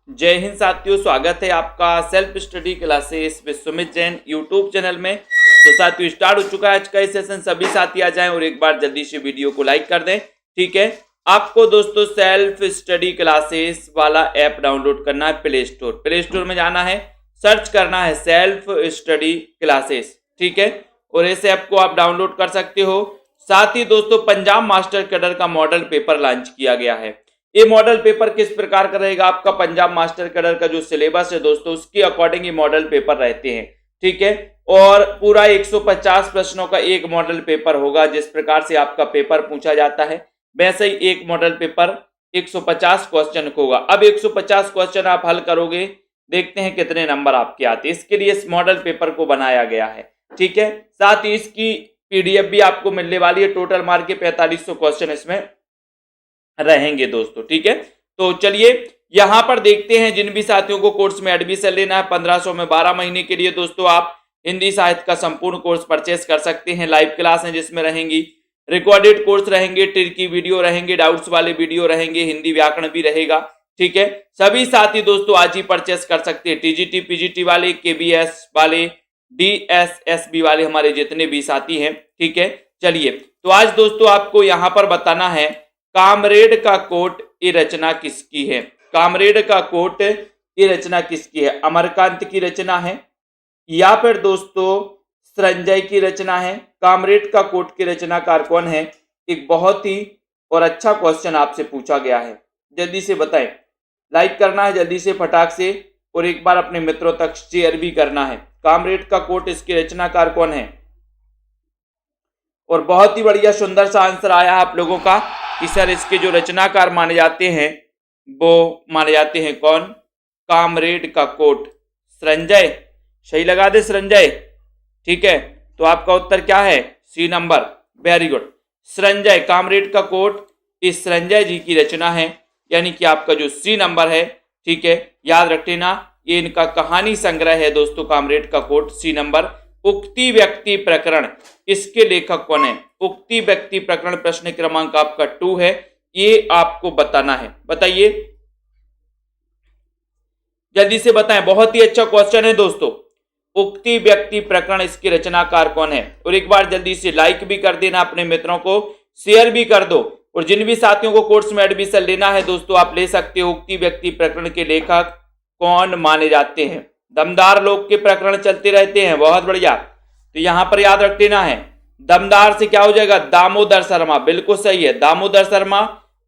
जय हिंद साथियों, स्वागत है आपका self study classes with Sumit Jain YouTube channel में। तो साथियों स्टार्ट हो चुका है आज का ये सेशन। सभी साथी आ जाएं और एक बार जल्दी से वीडियो को लाइक कर दें। ठीक है, आपको दोस्तों सेल्फ स्टडी क्लासेस वाला ऐप डाउनलोड करना है प्ले स्टोर में जाना है, सर्च करना है सेल्फ स्टडी क्लासेस। ठीक है, और इस ऐप को आप डाउनलोड कर सकते हो। साथ ही दोस्तों पंजाब मास्टर कैडर का मॉडल पेपर लॉन्च किया गया है। ये मॉडल पेपर किस प्रकार का रहेगा? आपका पंजाब मास्टर कैडर का जो सिलेबस है दोस्तों, उसके अकॉर्डिंग ये मॉडल पेपर रहते हैं। ठीक है, और पूरा 150 प्रश्नों का एक मॉडल पेपर होगा। जिस प्रकार से आपका पेपर पूछा जाता है वैसे ही एक मॉडल पेपर 150 क्वेश्चन होगा। अब 150 क्वेश्चन आप हल करोगे, देखते हैं कितने नंबर आपके आते हैं। इसके लिए इस मॉडल पेपर को बनाया गया है। ठीक है, साथ ही इसकी पीडीएफ भी आपको मिलने वाली है। टोटल मार्क के 4500 क्वेश्चन इसमें रहेंगे दोस्तों। ठीक है, तो चलिए यहां पर देखते हैं जिन भी साथियों को कोर्स में एडमिशन लेना है 1500 में 12 महीने के लिए दोस्तों आप हिंदी साहित्य का संपूर्ण कोर्स परचेस कर सकते हैं। लाइव क्लास है जिसमें रहेंगी, रिकॉर्डेड कोर्स रहेंगे, ट्रिकी वीडियो रहेंगे, डाउट्स वाले वीडियो रहेंगे, हिंदी व्याकरण भी रहेगा। ठीक है, सभी साथी दोस्तों आज ही परचेस कर सकते हैं। टीजीटी पीजीटी वाले, केबीएस वाले, डीएसएसबी वाले, हमारे जितने भी साथी हैं। ठीक है, चलिए तो आज दोस्तों आपको यहां पर बताना है कामरेड का कोट ये रचना किसकी है। कामरेड का कोट ये रचना किसकी है? अमरकांत की रचना है या फिर दोस्तों संजय की रचना है? कामरेड का कोट के रचनाकार कौन है? एक बहुत ही और अच्छा क्वेश्चन आपसे पूछा गया है, जल्दी से बताएं। लाइक करना है जल्दी से फटाक से, और एक बार अपने मित्रों तक शेयर भी करना है। कामरेड का कोट इसके रचनाकार कौन है? और बहुत ही बढ़िया सुंदर सा आंसर आया आप लोगों का कि सर इसके जो रचनाकार माने जाते हैं वो माने जाते हैं कौन? कामरेड का कोट संजय। सही लगा दे संजय। ठीक है, तो आपका उत्तर क्या है? C number. Very good, Sanjay. Comrade का कोट इस संजय जी की रचना है, यानी कि आपका जो सी नंबर है। ठीक है, याद रख लेना, ये इनका कहानी संग्रह है दोस्तों, कामरेड का कोट, सी नंबर। उक्ति व्यक्ति प्रकरण, इसके लेखक कौन है? उक्ति व्यक्ति प्रकरण प्रश्न क्रमांक आपका 2 है, ये आपको बताना है। बताइए जल्दी से बताएं, बहुत ही अच्छा क्वेश्चन है दोस्तों। उक्ति व्यक्ति प्रकरण इसके रचनाकार कौन है? और एक बार जल्दी से लाइक भी कर देना, अपने मित्रों को शेयर भी कर दो। और जिन भी साथियों को कोर्स में एडमिशन लेना है दोस्तों, आप ले सकते हो। उक्ति व्यक्ति प्रकरण के लेखक कौन माने जाते हैं? दमदार लोग के प्रकरण चलते रहते हैं, बहुत बढ़िया। तो यहां पर याद रख लेना है, दमदार से क्या हो जाएगा? दामोदर शर्मा। बिल्कुल सही है, दामोदर शर्मा।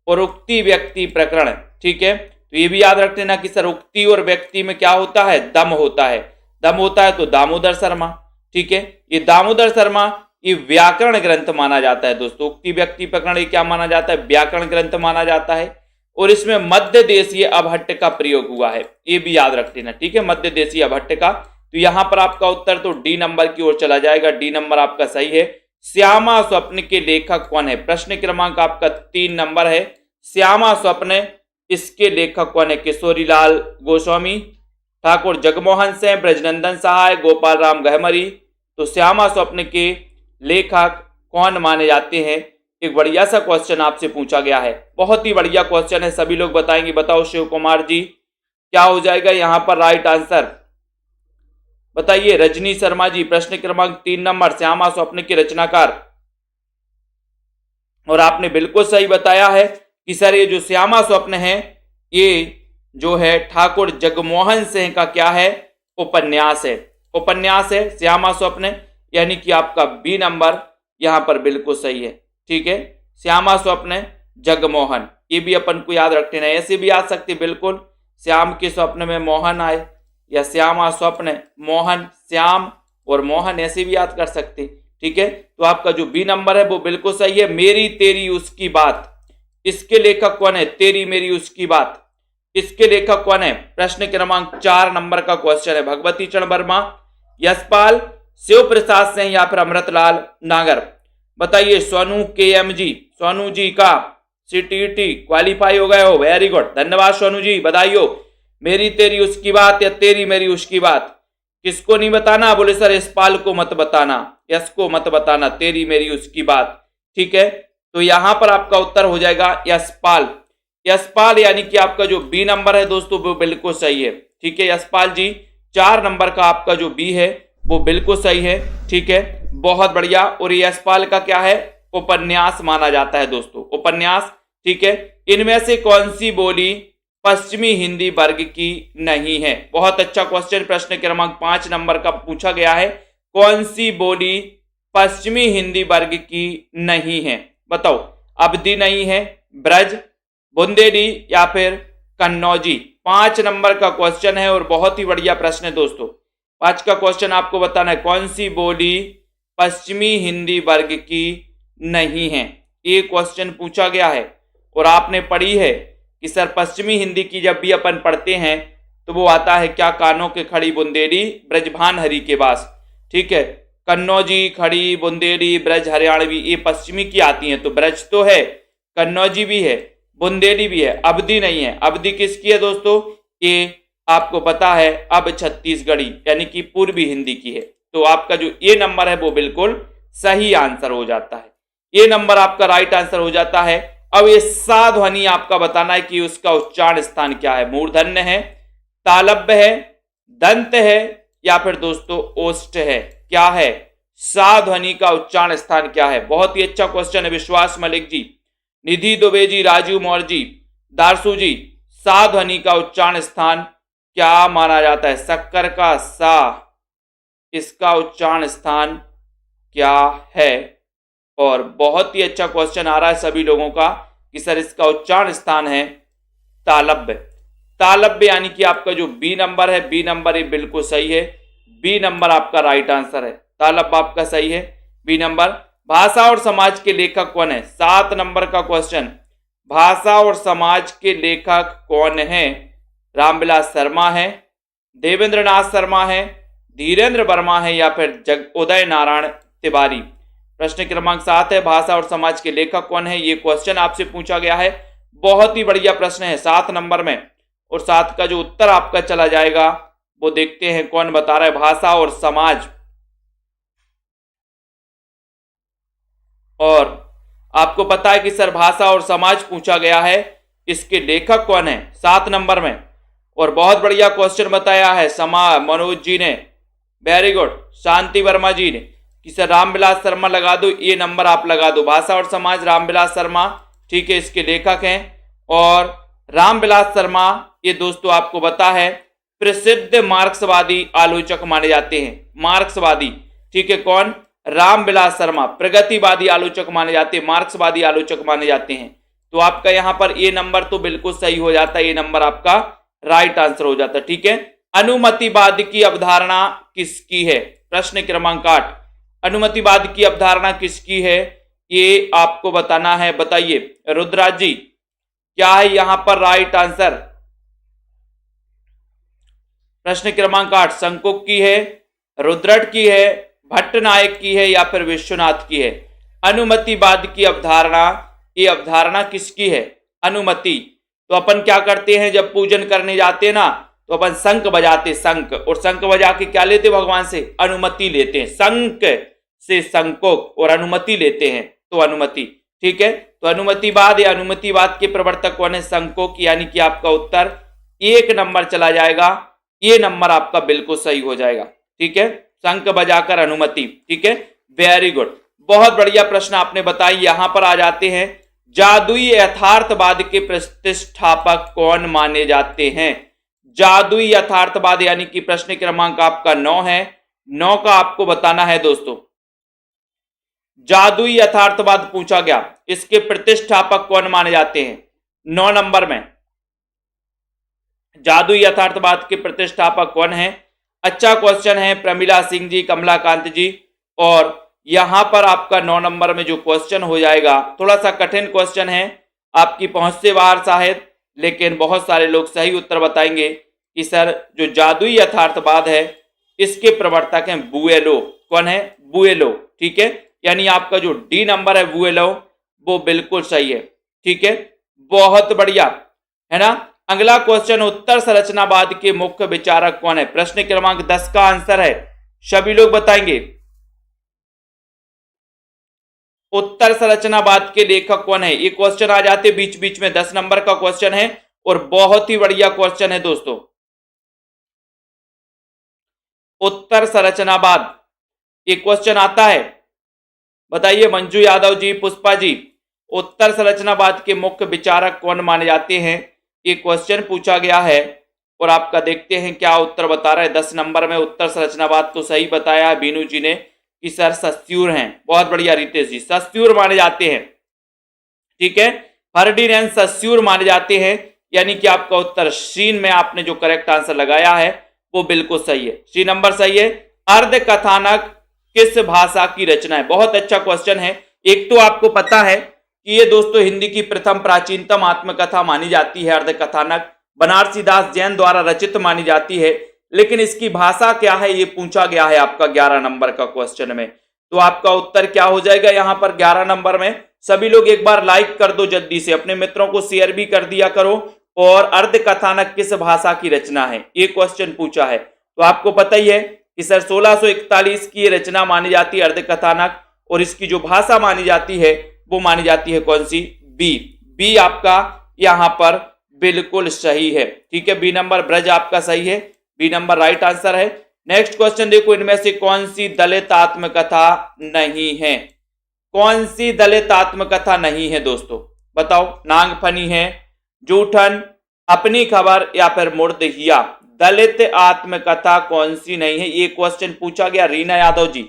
और उक्ति व्यक्ति प्रकरण, ठीक है, तो ये भी याद रख लेना कि सर उक्ति और व्यक्ति में क्या होता है? दम होता है। दम होता है तो दामोदर शर्मा। ठीक है, ये दामोदर शर्मा ये व्याकरण ग्रंथ माना जाता है दोस्तों। उक्ति व्यक्ति प्रकरण ये क्या माना जाता है? व्याकरण ग्रंथ माना जाता है। और इसमें मध्य देशीय अभट्ट का प्रयोग हुआ है, ये भी याद रख लेना। ठीक है, मध्य देशीय अभट्ट का। तो यहां पर आपका उत्तर तो डी नंबर की ओर चला जाएगा। डी नंबर आपका सही है। श्यामा स्वप्न के लेखक कौन है? प्रश्न क्रमांक आपका 3 नंबर है। श्यामा स्वप्न इसके लेखक कौन है? किशोरीलाल गोस्वामी, ठाकुर जगमोहन सिंह, ब्रजनंदन सहाय, गोपाल राम गहमरी। तो श्यामा स्वप्न के लेखक कौन माने जाते हैं? एक बढ़िया सा क्वेश्चन आपसे पूछा गया है, बहुत ही बढ़िया क्वेश्चन है। सभी लोग बताएंगे। बताओ शिव कुमार जी, क्या हो जाएगा यहां पर राइट आंसर? बताइए रजनी शर्मा जी, प्रश्न क्रमांक 3 नंबर, श्यामा स्वप्न के रचनाकार। और आपने बिल्कुल सही बताया है कि सर ये जो श्यामा स्वप्न है ये जो है ठाकुर जगमोहन सिंह का क्या है? उपन्यास है। उपन्यास है श्यामा स्वप्न, यानी कि आपका बी नंबर यहां पर बिल्कुल सही है। ठीक है, श्यामा स्वप्न जगमोहन, ये भी अपन को याद रखना है। ऐसे भी आ सकते बिल्कुल, श्याम के स्वप्न में मोहन आए, या श्यामा स्वप्न मोहन, श्याम और मोहन, ऐसे भी याद कर सकते। ठीक है, तो आपका जो बी नंबर है वो बिल्कुल सही है। मेरी तेरी उसकी बात, इसके लेखक कौन है? तेरी मेरी उसकी बात, इसके लेखक कौन है? प्रश्न क्रमांक 4 नंबर का क्वेश्चन है। भगवती चरण वर्मा, यशपाल, शिव प्रसाद सिंह या फिर अमृतलाल नागर। बताइए सोनू KM जी, सोनू जी का CTET क्वालिफाई हो गए हो, वेरी गुड, धन्यवाद सोनू जी, बधाइयो। मेरी तेरी उसकी बात या तेरी मेरी उसकी बात, किसको नहीं बताना? बोले सर यशपाल को मत बताना, यश को मत बताना, तेरी मेरी उसकी बात। ठीक है, तो यहां पर आपका उत्तर हो जाएगा यशपाल। यशपाल यानी कि आपका जो बी नंबर है दोस्तों वो बिल्कुल सही है। ठीक है यशपाल जी, 4 नंबर का आपका जो बी है वो बिल्कुल सही है। ठीक है, बहुत बढ़िया। और यशपाल का क्या है, उपन्यास माना जाता है दोस्तों, उपन्यास। ठीक है, इनमें से कौन सी बोली पश्चिमी हिंदी वर्ग की नहीं है? बहुत अच्छा क्वेश्चन, प्रश्न क्रमांक 5 नंबर का पूछा गया है। कौन सी बोली पश्चिमी हिंदी वर्ग की नहीं है? बताओ। अवधी नहीं है, ब्रज, बुंदेली या फिर कन्नौजी? 5 नंबर का क्वेश्चन है और बहुत ही बढ़िया प्रश्न है दोस्तों। 5 का क्वेश्चन आपको बताना है कौन सी बोली पश्चिमी हिंदी वर्ग की नहीं है। ये क्वेश्चन पूछा गया है और आपने पढ़ी है कि सर पश्चिमी हिंदी की जब भी अपन पढ़ते हैं तो वो आता है क्या, कानों के खड़ी बुंदेली ब्रजभान हरि के पास। ठीक है, कन्नौजी, खड़ी, बुंदेली, ब्रज हरियाणवी ये पश्चिमी की आती हैं। तो ब्रज तो है, कन्नौजी भी है, बुंदेली भी है, अवधी नहीं है। अवधी किसकी है दोस्तों? ये आपको पता है अब छत्तीसगढ़ी यानी कि पूर्वी हिंदी की है। तो आपका जो ये नंबर है वो बिल्कुल सही आंसर हो जाता है। ये नंबर आपका राइट आंसर हो जाता है। अब ये सा ध्वनि आपका बताना है कि उसका उच्चारण स्थान क्या है। मूर्धन्य है, तालव्य है, दंत है या फिर दोस्तों ओष्ठ है? क्या है? सा ध्वनि का उच्चारण स्थान क्या है? बहुत ही अच्छा क्वेश्चन है विश्वास मलिक जी, निधि दुबे जी, राजू मौर्य जी, दारसू जी। सा ध्वनि का उच्चारण स्थान क्या माना जाता है? शक्कर का सा, इसका उच्चारण स्थान क्या है? और बहुत ही अच्छा क्वेश्चन आ रहा है सभी लोगों का कि सर इसका उच्चारण स्थान है तालव्य। तालव्य यानी कि आपका जो बी नंबर है, बी नंबर ये बिल्कुल सही है। बी नंबर आपका राइट आंसर है, तालव्य आपका सही है, बी नंबर। भाषा और समाज के लेखक कौन है? 7 नंबर का क्वेश्चन, भाषा और समाज के लेखक कौन है? रामविलास शर्मा है, देवेंद्रनाथ शर्मा है, धीरेन्द्र वर्मा है या फिर उदय नारायण तिवारी? प्रश्न क्रमांक 7 है, भाषा और समाज के लेखक कौन है? ये क्वेश्चन आपसे पूछा गया है। बहुत ही बढ़िया प्रश्न है 7 नंबर में। और 7 का जो उत्तर आपका चला जाएगा वो देखते हैं कौन बता रहा है। भाषा और समाज, और आपको पता है कि सर भाषा और समाज पूछा गया है, इसके लेखक कौन है 7 नंबर में? और बहुत बढ़िया क्वेश्चन बताया है मनोज जी ने, वेरी गुड। शांति वर्मा जी ने कि सर रामविलास शर्मा लगा दो, ये नंबर आप लगा दो। भाषा और समाज रामविलास शर्मा, ठीक है, इसके लेखक हैं। और रामविलास शर्मा ये दोस्तों आपको पता है प्रसिद्ध मार्क्सवादी आलोचक माने जाते हैं। मार्क्सवादी, ठीक है, कौन? रामविलास शर्मा प्रगतिवादी आलोचक माने जाते हैं, मार्क्सवादी आलोचक माने जाते हैं। तो आपका यहां पर ये नंबर तो बिल्कुल सही हो जाता है, ये नंबर आपका राइट आंसर हो जाता है। ठीक है, अनुमतिवाद की अवधारणा किसकी है? प्रश्न क्रमांक 8, अनुमतिवाद की अवधारणा किसकी है ये आपको बताना है। बताइए रुद्राज जी, क्या है यहां पर राइट आंसर? प्रश्न क्रमांक 8 संकोक की है, रुद्रट की है, भट्टनायक की है या फिर विश्वनाथ की है? अनुमतिवाद की अवधारणा, ये अवधारणा किसकी है? अनुमति। तो अपन क्या करते हैं जब पूजन करने जाते हैं ना, तो अपन शंख बजाते, शंख, और शंख बजा के क्या लेते भगवान से? अनुमति लेते हैं। शंख से संकोक और अनुमति लेते हैं, तो अनुमति। ठीक है, तो अनुमतिवाद या अनुमतिवाद के प्रवर्तक कौन है? संकोक, यानी कि आपका उत्तर 1 नंबर चला जाएगा। ये नंबर आपका बिल्कुल सही हो जाएगा। ठीक है, शंख बजाकर अनुमति। ठीक है, वेरी गुड, बहुत बढ़िया प्रश्न आपने बताई। यहां पर आ जाते हैं, जादुई यथार्थवाद के प्रतिष्ठापक कौन माने जाते हैं? जादुई यथार्थवाद यानी कि प्रश्न क्रमांक आपका 9 है, 9 का आपको बताना है दोस्तों। जादुई यथार्थवाद पूछा गया, इसके प्रतिष्ठापक कौन माने जाते हैं? 9 नंबर में जादुई यथार्थवाद के प्रतिष्ठापक कौन है? अच्छा क्वेश्चन है, प्रमिला सिंह जी, कमलाकांत जी। और यहां पर आपका 9 नंबर में जो क्वेश्चन हो जाएगा, थोड़ा सा कठिन क्वेश्चन है, आपकी पहुंच से बाहर शायद, लेकिन बहुत सारे लोग सही उत्तर बताएंगे कि सर जो जादुई यथार्थवाद है इसके प्रवर्तक हैं बुएलो। कौन है? बुएलो। ठीक है, यानी आपका जो डी नंबर है बुएलो वो बिल्कुल सही है। ठीक है, बहुत बढ़िया, है ना। अगला क्वेश्चन, उत्तर संरचनावाद के मुख्य विचारक कौन है? प्रश्न क्रमांक 10 का आंसर है, सभी लोग बताएंगे। उत्तर संरचनावाद के लेखक कौन है? ये क्वेश्चन आ जाते बीच बीच में, 10 नंबर का क्वेश्चन है और बहुत ही बढ़िया क्वेश्चन है दोस्तों। उत्तर संरचनावाद ये क्वेश्चन आता है, बताइए मंजू यादव जी, पुष्पा जी, उत्तर संरचनावाद के मुख्य विचारक कौन माने जाते हैं? ये क्वेश्चन पूछा गया है और आपका देखते हैं क्या उत्तर बता रहा है। 10 नंबर में उत्तर संरचनावाद तो सही बताया है बीनू जी ने कि सर सस्यूर हैं। बहुत बढ़िया रितेश जी, सस्यूर माने जाते हैं, ठीक है, फर्डिनेंड सस्यूर माने जाते हैं, यानी कि आपका उत्तर सी में आपने जो करेक्ट आंसर लगाया है वो बिल्कुल सही है, सी नंबर सही है। अर्ध कथानक किस भाषा की रचना है? बहुत अच्छा क्वेश्चन है। एक तो आपको पता है कि ये दोस्तों हिंदी की प्रथम प्राचीनतम आत्मकथा मानी जाती है अर्ध कथानक, बनारसी दास जैन द्वारा रचित मानी जाती है, लेकिन इसकी भाषा क्या है ये पूछा गया है आपका 11 नंबर का क्वेश्चन में। तो आपका उत्तर क्या हो जाएगा यहां पर 11 नंबर में? सभी लोग एक बार लाइक कर दो जल्दी से, अपने मित्रों को शेयर भी कर दिया करो। और अर्ध कथानक किस भाषा की रचना है ये क्वेश्चन पूछा है, तो आपको पता ही है कि सर 1641 की ये रचना मानी जाती है अर्ध कथानक, और इसकी जो भाषा मानी जाती है वो मानी जाती है कौन सी? बी। बी आपका यहां पर बिल्कुल सही है, ठीक है, बी नंबर ब्रज आपका सही है, बी नंबर राइट आंसर है। नेक्स्ट क्वेश्चन देखो, इनमें से कौन सी दलित आत्मकथा नहीं है? कौन सी दलित आत्मकथा नहीं है दोस्तों, बताओ? नागफनी है, जूठन, अपनी खबर या फिर मुर्दहिया? दलित आत्मकथा कौन सी नहीं है? ये क्वेश्चन पूछा गया। रीना यादव जी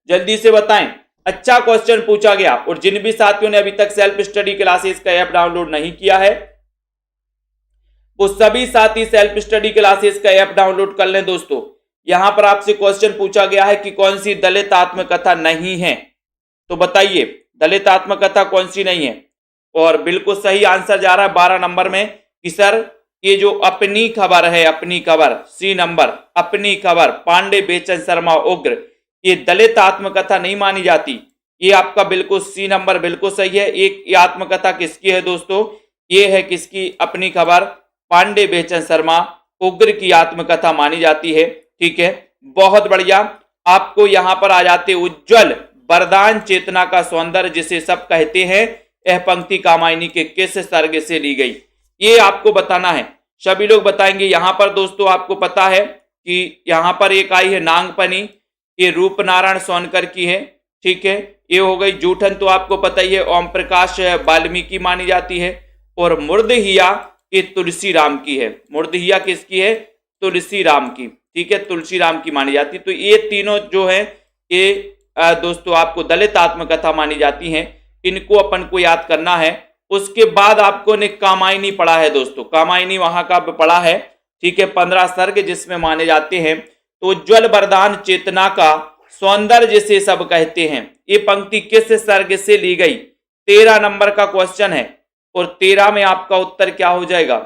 जल्दी से बताएं, अच्छा क्वेश्चन पूछा गया। और जिन भी साथियों ने अभी तक सेल्फ स्टडी क्लासेस का ऐप डाउनलोड नहीं किया है वो सभी साथी सेल्फ स्टडी क्लासेस का ऐप डाउनलोड कर लें दोस्तों। यहां पर आपसे क्वेश्चन पूछा गया है कि कौन सी दलित आत्मकथा नहीं है, तो बताइए दलित आत्मकथा कौन सी नहीं है? और बिल्कुल सही आंसर जा रहा है 12 नंबर में कि सर ये जो अपनी खबर है, अपनी खबर, सी नंबर, अपनी खबर, पांडे बेचन शर्मा उग्र, ये दलित आत्मकथा नहीं मानी जाती। ये आपका बिल्कुल सी नंबर बिल्कुल सही है। एक ये आत्मकथा किसकी है दोस्तों? ये है किसकी? अपनी खबर, पांडे बेचन शर्मा उग्र की आत्मकथा मानी जाती है, ठीक है, बहुत बढ़िया। आपको यहां पर आ जाते उज्जवल वरदान चेतना का सौंदर्य जिसे सब कहते हैं, यह पंक्ति कामायनी के किस सर्ग से ली गई? ये आपको बताना है, सभी लोग बताएंगे। यहां पर दोस्तों आपको पता है कि यहां पर एक आई है नागफनी, ये रूपनारायण सोनकर की है, ठीक है, ये हो गई। जूठन तो आपको पता ही है ओम प्रकाश वाल्मीकि मानी जाती है। और मुर्दहिया ये तुलसी राम की है। मुर्दहिया किसकी है? तुलसी राम की, ठीक है, तुलसी राम की मानी जाती। तो ये तीनों जो है ये दोस्तों आपको दलित आत्मकथा मानी जाती हैं, इनको अपन को याद करना है। उसके बाद आपको ने कामायनी पढ़ा है दोस्तों, कामायनी वहां का पढ़ा है, ठीक है, 15 सर्ग जिसमें माने जाते हैं। तो उज्ज्वल वरदान चेतना का सौंदर्य जिसे सब कहते हैं, ये पंक्ति किस सर्ग से ली गई? 13 नंबर का क्वेश्चन है और 13 में आपका उत्तर क्या हो जाएगा?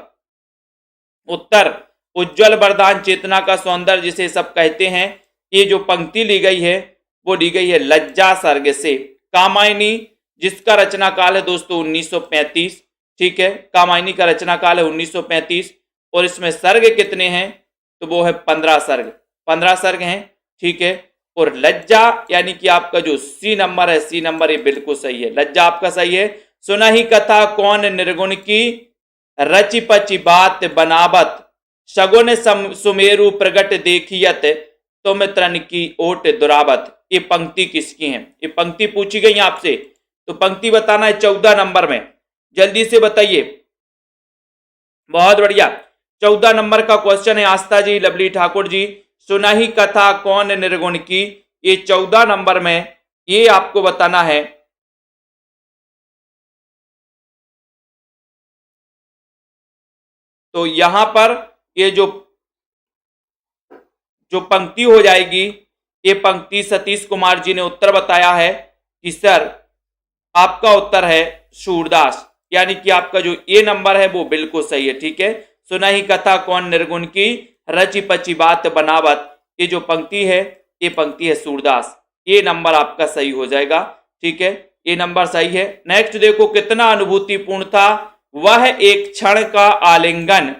उत्तर उज्ज्वल वरदान चेतना का सौंदर्य जिसे सब कहते हैं, ये जो पंक्ति ली गई है वो ली गई है लज्जा सर्ग से। कामायनी जिसका रचना काल है दोस्तों 1935, ठीक है, कामायनी का रचना काल है 1935 और इसमें सर्ग कितने हैं? तो वो है 15 सर्ग, 15 सर्ग हैं, ठीक है। और लज्जा यानी कि आपका जो सी नंबर है, सी नंबर ये बिल्कुल सही है, लज्जा आपका सही है। सुना ही कथा कौन निर्गुण की, रचि पचि बात बनावत, सगुन सुमेरु प्रगट देखियत, तुम त्रन की ओट दुरावत। ये पंक्ति किसकी है? ये पंक्ति पूछी गई आपसे, तो पंक्ति बताना है 14 नंबर में, जल्दी से बताइए। बहुत बढ़िया, 14 नंबर का क्वेश्चन है आस्था जी, लवली ठाकुर जी, सुना ही कथा कौन निर्गुण की, ये 14 नंबर में ये आपको बताना है। तो यहां पर ये जो पंक्ति हो जाएगी, ये पंक्ति सतीश कुमार जी ने उत्तर बताया है कि सर आपका उत्तर है सूरदास, यानी कि आपका जो ए नंबर है वो बिल्कुल सही है, ठीक है। सुना ही कथा कौन निर्गुण की, रचि पचि बात बनावत, ये जो पंक्ति है ये पंक्ति है सूरदास, ये नंबर आपका सही हो जाएगा, ठीक है, ये नंबर सही है। नेक्स्ट देखो, कितना अनुभूतिपूर्ण था वह एक क्षण का आलिंगन,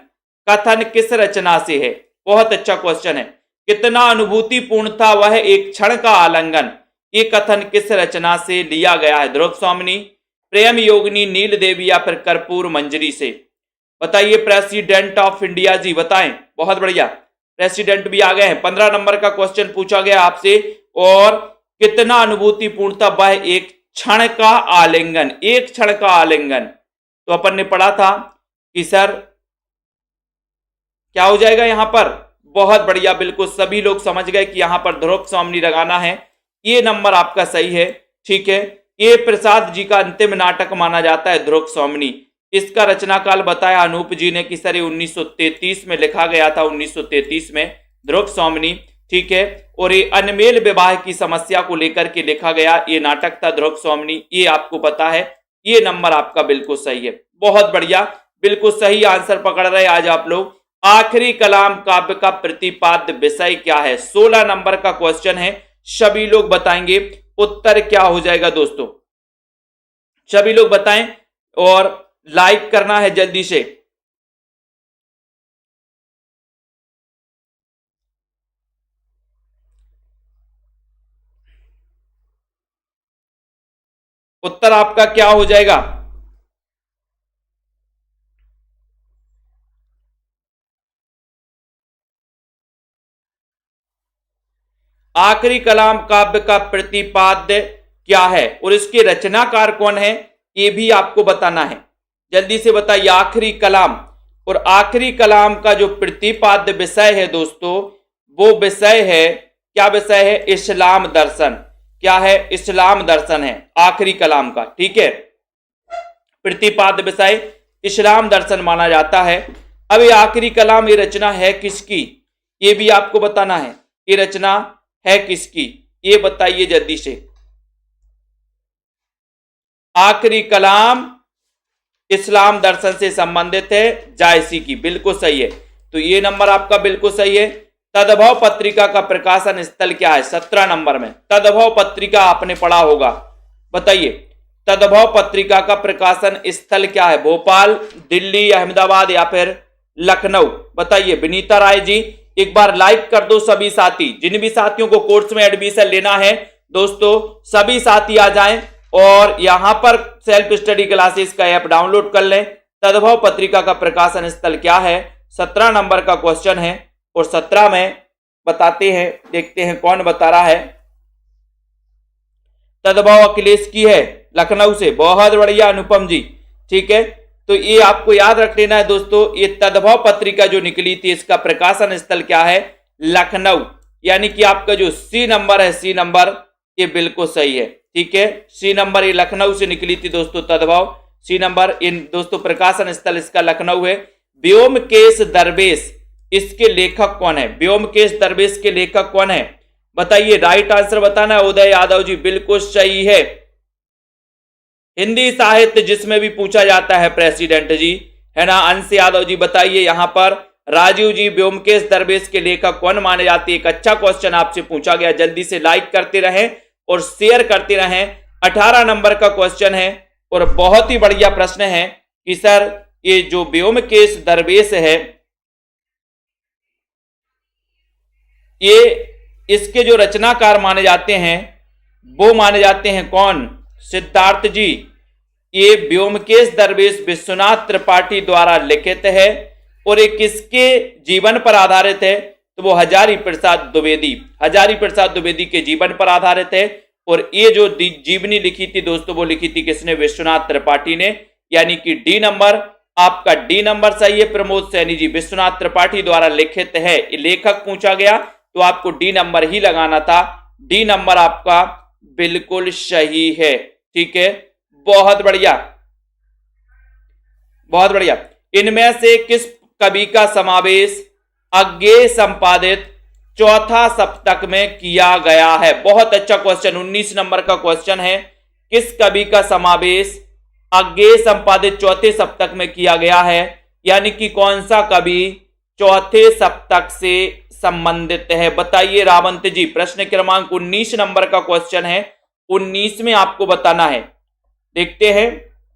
कथन किस रचना से है? बहुत अच्छा क्वेश्चन है। कितना अनुभूतिपूर्ण था वह एक क्षण का आलिंगन, ये कथन किस रचना से लिया गया है? ध्रुव स्वामिनी, प्रेम योगिनी, नील देवी या फिर कर्पूर मंजरी से? बताइए प्रेसिडेंट ऑफ इंडिया जी, बताएं। बहुत बढ़िया, प्रेसिडेंट भी आ गए हैं। 15 नंबर का क्वेश्चन पूछा गया आपसे। और कितना अनुभूतिपूर्ण था वह एक क्षण का आलिंगन? एक क्षण का आलिंगन। तो अपन ने पढ़ा था कि सर क्या हो जाएगा यहां पर? बहुत बढ़िया, बिल्कुल सभी लोग समझ गए कि यहां पर ध्रुव स्वामिनी लगाना है। ये नंबर आपका सही है, ठीक है। ये प्रसाद जी का अंतिम नाटक माना जाता है ध्रुव स्वामिनी। इसका रचनाकाल बताया अनूप जी ने कि सर ये 1933 में लिखा गया था, 1933 में ध्रुव स्वामिनी, ठीक है। और ये अनमेल विवाह की समस्या को लेकर के लिखा गया ये नाटक था ध्रुव स्वामिनी, ये आपको पता है। ये नंबर आपका बिल्कुल सही है, बहुत बढ़िया, बिल्कुल सही आंसर पकड़ रहे आज आप लोग। आखिरी कलाम काव्य का प्रतिपाद्य विषय क्या है? 16 नंबर का क्वेश्चन है, सभी लोग बताएंगे उत्तर क्या हो जाएगा दोस्तों, सभी लोग बताएं और लाइक करना है जल्दी से। उत्तर आपका क्या हो जाएगा? आखिरी कलाम काव्य का प्रतिपाद्य क्या है और इसके रचनाकार कौन है ये भी आपको बताना है। जल्दी से बताइए आखिरी कलाम। और आखिरी कलाम का जो प्रतिपाद्य विषय है दोस्तों, वो विषय है, क्या विषय है? इस्लाम दर्शन। क्या है? इस्लाम दर्शन है आखिरी कलाम का, ठीक है। प्रतिपाद्य विषय इस्लाम दर्शन माना जाता है। अब ये आखिरी कलाम, ये रचना है किसकी, ये भी आपको बताना है। ये रचना है किसकी, ये बताइए जल्दी से। आखिरी कलाम इस्लाम दर्शन से संबंधित है, जायसी की, बिल्कुल सही है। तो ये नंबर आपका बिल्कुल सही है। तद्भव पत्रिका का प्रकाशन स्थल क्या है? 17 नंबर में। तद्भव पत्रिका आपने पढ़ा होगा, बताइए तद्भव पत्रिका का प्रकाशन स्थल क्या है? भोपाल, दिल्ली, अहमदाबाद या फिर लखनऊ? बताइए विनीता राय जी, एक बार लाइक कर दो सभी साथी। जिन भी साथियों को कोर्स में एडमिशन लेना है दोस्तों, सभी साथी आ जाएं और यहां पर सेल्फ स्टडी क्लासेस का ऐप डाउनलोड कर लें। तद्भव पत्रिका का प्रकाशन स्थल क्या है? 17 नंबर का क्वेश्चन है और 17 में बताते हैं, देखते हैं कौन बता रहा है। तद्भव अखिलेश की है, लखनऊ से, बहुत बढ़िया अनुपम जी, ठीक है। तो ये आपको याद रख लेना है दोस्तों, ये तद्भव पत्रिका जो निकली थी इसका प्रकाशन स्थल क्या है? लखनऊ। यानी कि आपका जो सी नंबर है, सी नंबर, ये बिल्कुल सही है, ठीक है। सी नंबर ये लखनऊ से निकली थी दोस्तों, तद्भव सी नंबर। इन दोस्तों प्रकाशन स्थल इसका लखनऊ है। व्योमकेश दरवेश, इसके लेखक कौन है? व्योमकेश दरवेश के लेखक कौन है? बताइए, राइट आंसर बताना है। उदय यादव जी, बिल्कुल सही है। हिंदी साहित्य जिसमें भी पूछा जाता है प्रेसिडेंट जी, है ना। अंश यादव जी बताइए यहां पर। राजीव जी, व्योमकेश दरवेश के लेखक कौन माने जाते हैं? एक अच्छा क्वेश्चन आपसे पूछा गया, जल्दी से लाइक करते रहें और शेयर करते रहें। 18 नंबर का क्वेश्चन है और बहुत ही बढ़िया प्रश्न है कि सर ये जो व्योमकेश दरवेश है, ये इसके जो रचनाकार माने जाते हैं वो माने जाते हैं कौन? सिद्धार्थ जी, ये व्योमकेश दरवेश विश्वनाथ त्रिपाठी द्वारा लिखित है और ये किसके जीवन पर आधारित है? तो वो हजारी प्रसाद द्विवेदी, हजारी प्रसाद द्विवेदी के जीवन पर आधारित है। और ये जो जीवनी लिखी थी दोस्तों, वो लिखी थी किसने? विश्वनाथ त्रिपाठी ने। यानी कि डी नंबर आपका, डी नंबर सही है प्रमोद सैनी जी, विश्वनाथ त्रिपाठी द्वारा लिखित है। ये लेखक पूछा गया तो आपको डी नंबर ही लगाना था। डी नंबर आपका बिल्कुल सही है, ठीक है। बहुत बढ़िया, बहुत बढ़िया। इनमें से किस कवि का समावेश अज्ञेय संपादित चौथा सप्तक में किया गया है? बहुत अच्छा क्वेश्चन, 19 नंबर का क्वेश्चन है। किस कवि का समावेश अज्ञेय संपादित चौथे सप्तक में किया गया है? यानी कि कौन सा कवि चौथे सप्तक से संबंधित है? बताइए रावंत जी। प्रश्न क्रमांक 19 नंबर का क्वेश्चन है, 19 में आपको बताना है। देखते हैं,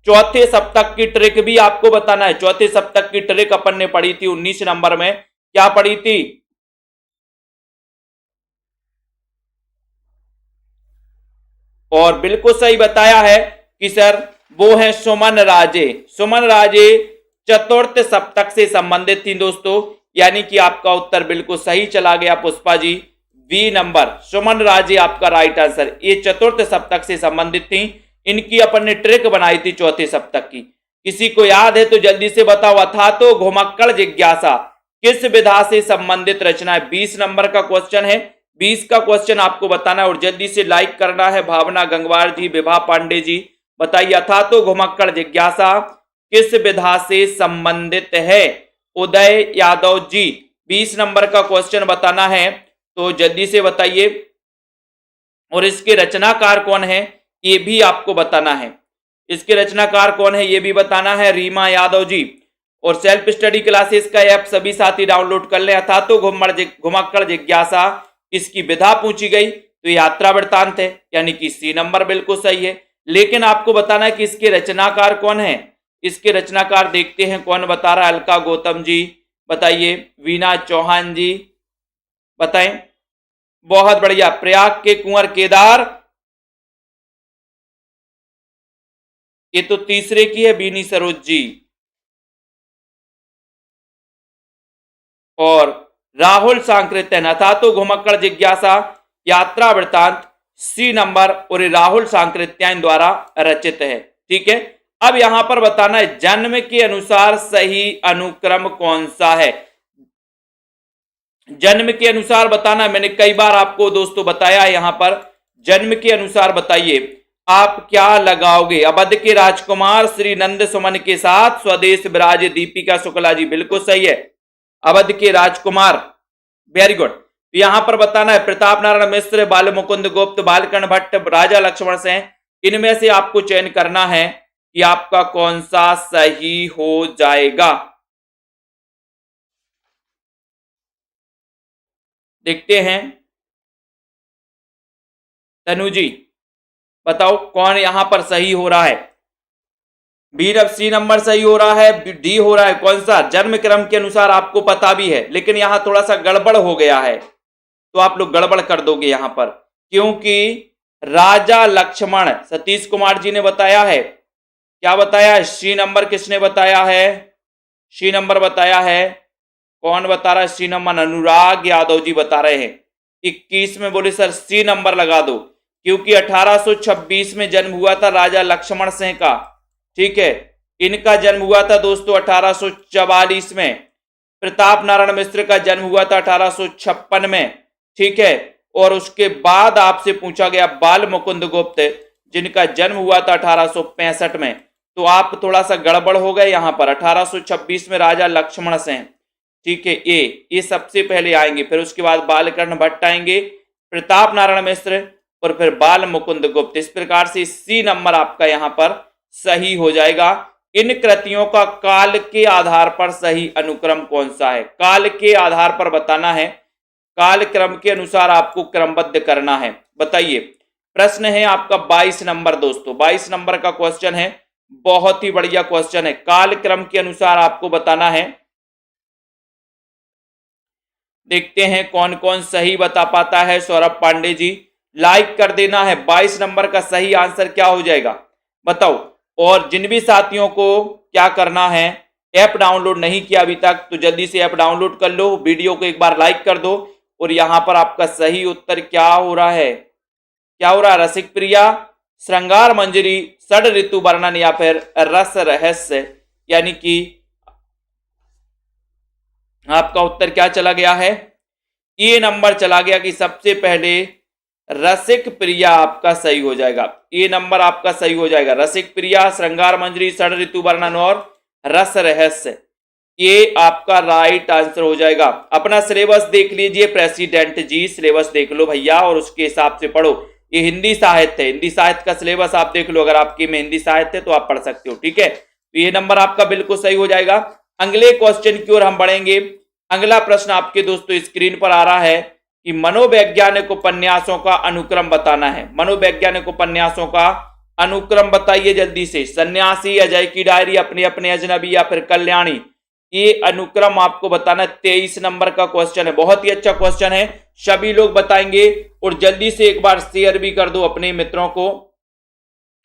चौथे सप्तक की ट्रिक भी आपको बताना है। चौथे सप्तक की ट्रिक अपन ने पढ़ी थी 19 नंबर में, क्या पढ़ी थी? और बिल्कुल सही बताया है कि सर वो है सुमन राजे। सुमन राजे चतुर्थ सप्तक से संबंधित थी दोस्तों, यानी कि आपका उत्तर बिल्कुल सही चला गया पुष्पा जी। बी नंबर सुमन राजे आपका राइट आंसर। ये चतुर्थ सप्तक से संबंधित थी। इनकी अपन ने ट्रिक बनाई थी चौथे सप्तक की। किसी को याद है तो जल्दी से बताओ। अथा तो घुमक्कड़ जिज्ञासा किस विधा से संबंधित रचना है? 20 नंबर का क्वेश्चन है। 20 का क्वेश्चन आपको बताना है और जल्दी से लाइक करना है। भावना गंगवार जी, विभा पांडे जी बताइए, अथा तो घुमक्कड़ जिज्ञासा किस विधा से संबंधित है? उदय यादव जी 20 नंबर का क्वेश्चन बताना है, तो जल्दी से बताइए। और इसके रचनाकार कौन है ये भी आपको बताना है। इसके रचनाकार कौन है ये भी बताना है, रीमा यादव जी। और सेल्फ स्टडी क्लासेस का ऐप सभी साथी डाउनलोड कर ले। अथा तो घुमक्कड़ जिज्ञासा इसकी विधा पूछी गई तो यात्रा वृत्तांत है, यानी कि सी नंबर बिल्कुल सही है। लेकिन आपको बताना है कि इसके रचनाकार कौन है। इसके रचनाकार देखते हैं कौन बता रहा है। अलका गौतम जी बताइए, वीना चौहान जी बताएं। बहुत बढ़िया, प्रयाग के कुंवर केदार, ये तो तीसरे की है, बीनी सरोज जी। और राहुल सांकृत्यन, अथा तो घुमक्कड़ जिज्ञासा यात्रा वृत्तांत सी नंबर और राहुल सांकृत्यायन द्वारा रचित है। ठीक है, अब यहां पर बताना है जन्म के अनुसार सही अनुक्रम कौन सा है। जन्म के अनुसार बताना, मैंने कई बार आपको दोस्तों बताया है। यहां पर जन्म के अनुसार बताइए आप क्या लगाओगे। अवध के राजकुमार श्री नंद सुमन के साथ स्वदेश विराज दीपिका शुक्ला जी बिल्कुल सही है। अवध के राजकुमार, वेरी गुड। यहां पर बताना है प्रताप नारायण मिश्र, बाल मुकुंद गुप्त, बालकर्ण भट्ट, राजा लक्ष्मण सेन, इनमें से आपको चयन करना है कि आपका कौन सा सही हो जाएगा। देखते हैं, तनु जी बताओ कौन यहां पर सही हो रहा है। बी सी नंबर सही हो रहा है, डी हो रहा है, कौन सा? जन्म क्रम के अनुसार आपको पता भी है, लेकिन यहां थोड़ा सा गड़बड़ हो गया है, तो आप लोग गड़बड़ कर दोगे यहां पर, क्योंकि राजा लक्ष्मण सतीश कुमार जी ने बताया है। क्या बताया है? सी नंबर किसने बताया है? सी नंबर बताया है, कौन बता रहा है सी नंबर? अनुराग यादव जी बता रहे हैं। 21 में बोले सर सी नंबर लगा दो, क्योंकि 1826 में जन्म हुआ था राजा लक्ष्मण सिंह का। ठीक है, इनका जन्म हुआ था दोस्तों 1844 में। प्रताप नारायण मिश्र का जन्म हुआ था 1856 में। ठीक है, और उसके बाद आपसे पूछा गया बाल मुकुंद गुप्त, जिनका जन्म हुआ था 1865 में। तो आप थोड़ा सा गड़बड़ हो गए यहां पर। 1826 में राजा लक्ष्मण सिंह। ठीक है, ये सबसे पहले आएंगे, फिर उसके बाद बालकर्ण भट्ट आएंगे, प्रताप नारायण मिश्र और फिर बाल मुकुंद गुप्त। इस प्रकार से सी नंबर आपका यहां पर सही हो जाएगा। इन कृतियों का काल के आधार पर सही अनुक्रम कौन सा है? काल के आधार पर बताना है, काल क्रम के अनुसार आपको क्रमबद्ध करना है। बताइए, प्रश्न है आपका 22 नंबर दोस्तों, 22 नंबर का क्वेश्चन है, बहुत ही बढ़िया क्वेश्चन है। काल क्रम के अनुसार आपको बताना है। देखते हैं कौन कौन सही बता पाता है। सौरभ पांडे जी लाइक कर देना है। 22 नंबर का सही आंसर क्या हो जाएगा बताओ। और जिन भी साथियों को क्या करना है, ऐप डाउनलोड नहीं किया अभी तक, तो जल्दी से ऐप डाउनलोड कर लो, वीडियो को एक बार लाइक कर दो। और यहां पर आपका सही उत्तर क्या हो रहा है? क्या हो रहा है? रसिक प्रिया, श्रृंगार मंजरी, षड ऋतु वर्णन या फिर रस रहस्य, यानी कि आपका उत्तर क्या चला गया है? ये नंबर चला गया कि सबसे पहले रसिक प्रिया आपका सही हो जाएगा। ये नंबर आपका सही हो जाएगा। रसिक प्रिया, श्रृंगार मंजरी, षड ऋतु वर्णन और रस रहस्य, ये आपका राइट आंसर हो जाएगा। अपना सिलेबस देख लीजिए प्रेसिडेंट जी, सिलेबस देख लो भैया और उसके हिसाब से पढ़ो। ये हिंदी साहित्य है, हिंदी साहित्य का सिलेबस आप देख लो, अगर आपके में हिंदी साहित्य है तो आप पढ़ सकते हो। ठीक है, तो ये नंबर आपका बिल्कुल सही हो जाएगा। अगले क्वेश्चन की ओर हम बढ़ेंगे। अगला प्रश्न आपके दोस्तों स्क्रीन पर आ रहा है कि मनोवैज्ञानिक उपन्यासों का अनुक्रम बताना है। मनोवैज्ञानिक उपन्यासों का अनुक्रम बताइए जल्दी से। सन्यासी, अजय की डायरी, अपने अपने अजनबी या फिर कल्याणी, ये अनुक्रम आपको बताना है। 23 नंबर का क्वेश्चन है, बहुत ही अच्छा क्वेश्चन है। सभी लोग बताएंगे। और जल्दी से एक बार शेयर भी कर दो अपने मित्रों को,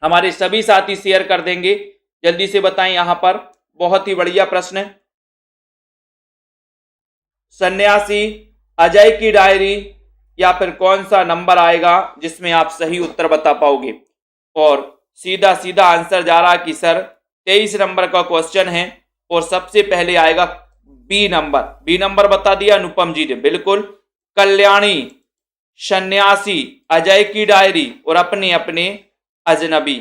हमारे सभी साथी शेयर कर देंगे। जल्दी से बताएं। यहां पर बहुत ही बढ़िया प्रश्न है। सन्यासी, अजय की डायरी, या फिर कौन सा नंबर आएगा जिसमें आप सही उत्तर बता पाओगे। और सीधा सीधा आंसर जा रहा कि सर 23 नंबर का क्वेश्चन है और सबसे पहले आएगा बी नंबर। बी नंबर बता दिया अनुपम जी ने, बिल्कुल। कल्याणी, सन्यासी, अजय की डायरी और अपने अपने अजनबी।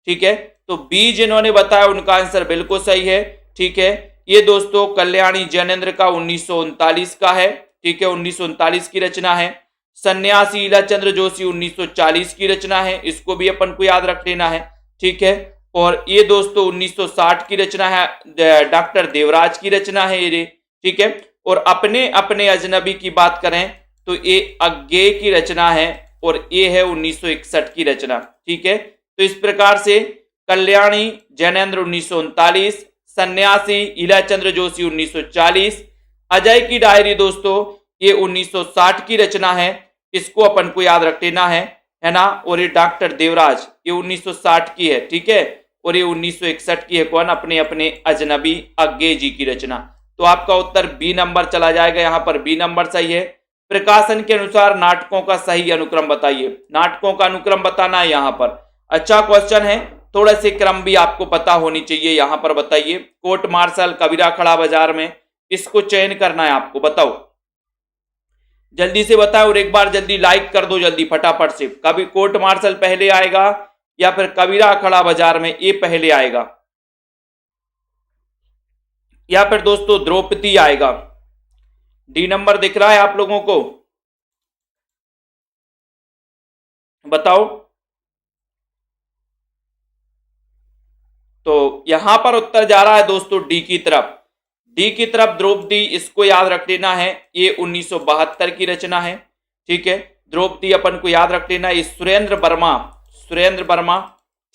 ठीक है, तो बी जिन्होंने बताया उनका आंसर बिल्कुल सही है। ठीक है, ये दोस्तों कल्याणी जैनेन्द्र का 1939 का है। ठीक है, 1939 की रचना है। सन्यासी ईलाचंद्र जोशी 1940 की रचना है, इसको भी अपन को याद रख लेना है। ठीक है, और ये दोस्तों 1960 की रचना है, डॉक्टर देवराज की रचना है ये। ठीक है, और अपने अपने अजनबी की बात करें तो ये अज्ञे की रचना है और ये है 1961 की रचना। ठीक है, तो इस प्रकार से कल्याणी जैनेन्द्र 1939, सन्यासी ईलाचंद्र जोशी 1940, अजय की डायरी दोस्तों ये 1960 की रचना है, इसको अपन को याद रख लेना है ना। और ये डॉक्टर देवराज ये 1960 की है। ठीक है, और ये 1961 की है, कौन, अपने अपने अजनबी अज्ञे जी की रचना। तो आपका उत्तर बी नंबर चला जाएगा, यहां पर बी नंबर सही है। प्रकाशन के अनुसार नाटकों का सही अनुक्रम बताइए। नाटकों का अनुक्रम बताना है यहां पर। अच्छा क्वेश्चन है, थोड़ा से क्रम भी आपको पता होनी चाहिए। यहां पर बताइए, कोर्ट मार्शल, कबीरा खड़ा बाजार में, इसको चयन करना है आपको। बताओ, जल्दी से बताओ और एक बार जल्दी लाइक कर दो, जल्दी फटाफट से। कभी कोर्ट मार्शल पहले आएगा या फिर कबीरा खड़ा बाजार में ये पहले आएगा, या फिर दोस्तों द्रौपदी आएगा। डी नंबर दिख रहा है आप लोगों को, बताओ। तो यहां पर उत्तर जा रहा है दोस्तों डी की तरफ। डी की तरफ द्रौपदी, इसको याद रख लेना है, ये 1972 की रचना है। ठीक है, द्रौपदी अपन को याद रख लेना है, सुरेंद्र वर्मा, सुरेंद्र वर्मा।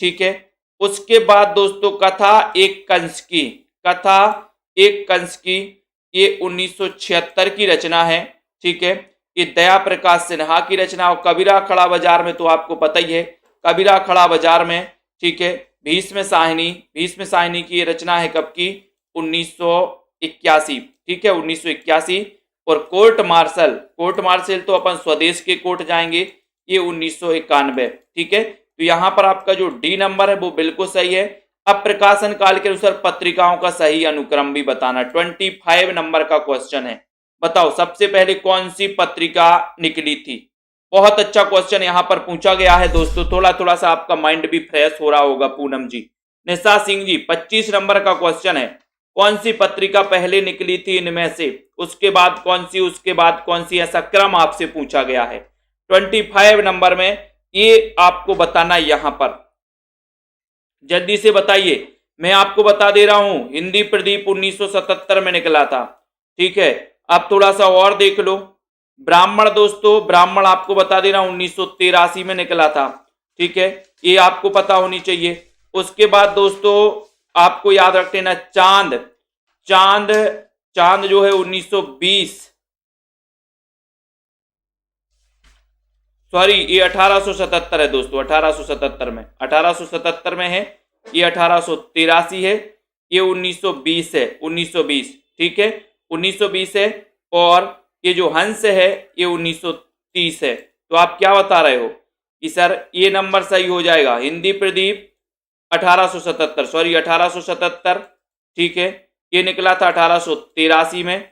ठीक है, उसके बाद दोस्तों कथा एक कंस की, कथा एक कंस की, ये 1976 की रचना है। ठीक है, ये दया प्रकाश सिन्हा की रचना। और कबीरा खड़ा बाजार में तो आपको पता ही है, कबीरा खड़ा बाजार में। ठीक है, भीष्म साहिनी, भीष्म साहिनी की ये रचना है कब की, 1981। ठीक है, 1981। और कोर्ट मार्शल, कोर्ट मार्शल तो अपन स्वदेश के कोर्ट जाएंगे, ये 1991। ठीक है, तो यहां पर आपका जो डी नंबर है वो बिल्कुल सही है। अब प्रकाशन काल के अनुसार पत्रिकाओं का सही अनुक्रम भी बताना। 25 नंबर का क्वेश्चन है, बताओ सबसे पहले कौन सी पत्रिका निकली थी। बहुत अच्छा क्वेश्चन यहां पर पूछा गया है दोस्तों, थोड़ा थोड़ा सा आपका माइंड भी फ्रेश हो रहा होगा। पूनम जी, निशा सिंह जी, 25 नंबर का क्वेश्चन है, कौन सी पत्रिका पहले निकली थी इनमें से, उसके बाद कौन सी, उसके बाद कौन सी, ऐसा क्रम आपसे पूछा गया है। 25 नंबर में ये आपको बताना यहां पर, जल्दी से बताइए। मैं आपको बता दे रहा हूं, हिंदी प्रदीप 1977 में निकला था। ठीक है, अब थोड़ा सा और देख लो। ब्राह्मण दोस्तों, ब्राह्मण आपको बता दे रहा हूं 1983 में निकला था। ठीक है, ये आपको पता होनी चाहिए। उसके बाद दोस्तों आपको याद रख लेना चांद, चांद, चांद जो है 1920, सॉरी ये 1877 है दोस्तों, 1877 में, 1877 में है। ये 1883 है, ये 1920 है, 1920। ठीक है, 1920 है। और ये जो हंस है ये 1930 है। तो आप क्या बता रहे हो कि सर ये नंबर सही हो जाएगा। हिंदी प्रदीप 1877, सॉरी 1877। ठीक है, ये निकला था 1883 में।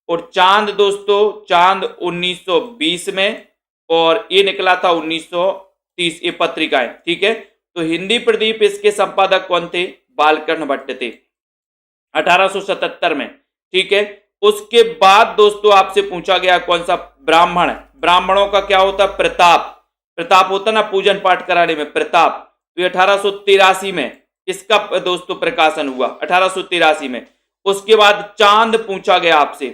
और चांद दोस्तों, चांद 1920 में, और ये निकला था 1930, ये पत्रिकाएं। ठीक है, तो हिंदी प्रदीप इसके संपादक कौन थे, बालकृष्ण भट्ट थे, 1877 में। ठीक है, उसके बाद दोस्तों आपसे पूछा गया कौन सा, ब्राह्मण। ब्राह्मणों का क्या होता, प्रताप, प्रताप होता ना पूजन पाठ कराने में, प्रताप। तो 1883 में इसका दोस्तों प्रकाशन हुआ, 1883 में। उसके बाद चांद पूछा गया आपसे,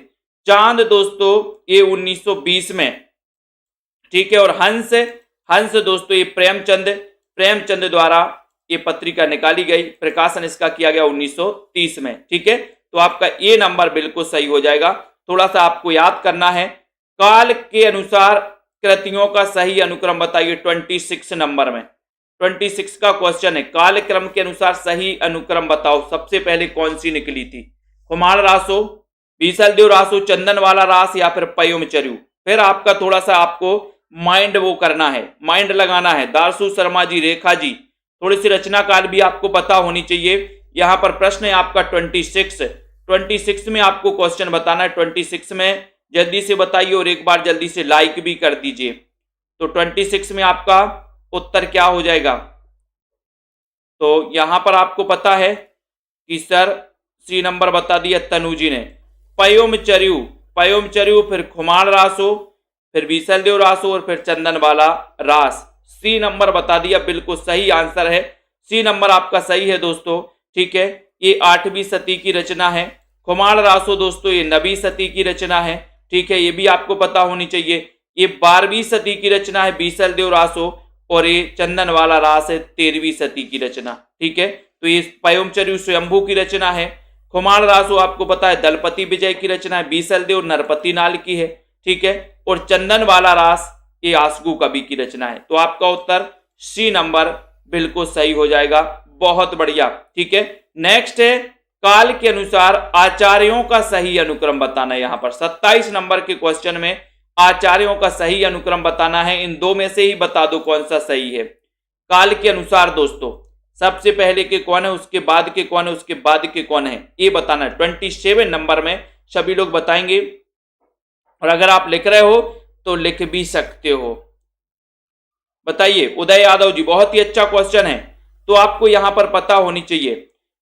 चांद दोस्तों ये 1920 में। ठीक है, और हंस, हंस दोस्तों ये प्रेमचंद, प्रेमचंद द्वारा ये पत्रिका निकाली गई, प्रकाशन इसका किया गया 1930 में। ठीक है, तो आपका ये नंबर बिल्कुल सही हो जाएगा। थोड़ा सा आपको याद करना है, काल के अनुसार कृतियों का सही अनुक्रम बताइए 26 नंबर में। 26 का क्वेश्चन है, काल क्रम के अनुसार सही अनुक्रम बताओ। सबसे पहले कौन सी निकली थी? खुमाण रासो, बीसलदेव रासो, चंदन वाला रास या फिर पयोमचर्यू। फिर आपका थोड़ा सा आपको माइंड वो करना है, माइंड लगाना है। दारसू शर्मा जी, रेखा जी, थोड़ी सी रचना काल भी आपको पता होनी चाहिए। यहां पर प्रश्न है आपका 26 में आपको क्वेश्चन बताना है। 26 में जल्दी से बताइए और एक बार जल्दी से लाइक भी कर दीजिए। तो 26 में आपका उत्तर क्या हो जाएगा? तो यहां पर आपको पता है कि सर सी नंबर बता दिया तनु जी ने, पयोमचर्यू, फिर खुमाण रासो, फिर बीसलदेव रासो और फिर चंदन वाला रास। सी नंबर बता दिया, बिल्कुल सही आंसर है। सी नंबर आपका सही है दोस्तों। ठीक है, ये 8वीं सदी की रचना है। खुमाण रासो दोस्तों ये 9वीं सदी की रचना है। ठीक है, ये भी आपको पता होनी चाहिए। ये 12वीं सदी की रचना है बीसलदेव रासो, और ये चंदन वाला रास है 13वीं सदी की रचना। ठीक है, तो ये पयोमचर्यू स्वयंभू की रचना है। खुमाण रासो आपको पता है दलपति विजय की रचना है। बीसलदेव नरपति नाल की है। ठीक है, और चंदन वाला रास ये आसगू कवि की रचना है। तो आपका उत्तर सी नंबर बिल्कुल सही हो जाएगा। बहुत बढ़िया। ठीक है, नेक्स्ट है काल के अनुसार आचार्यों का सही अनुक्रम बताना है। यहां पर 27 नंबर के क्वेश्चन में आचार्यों का सही अनुक्रम बताना है। इन दो में से ही बता दो कौन सा सही है। काल के अनुसार दोस्तों सबसे पहले के कौन है, उसके बाद के कौन है, उसके बाद के कौन है, ये बताना है। 27 नंबर में सभी लोग बताएंगे, और अगर आप लिख रहे हो तो लिख भी सकते हो। बताइए उदय यादव जी, बहुत ही अच्छा क्वेश्चन है। तो आपको यहां पर पता होनी चाहिए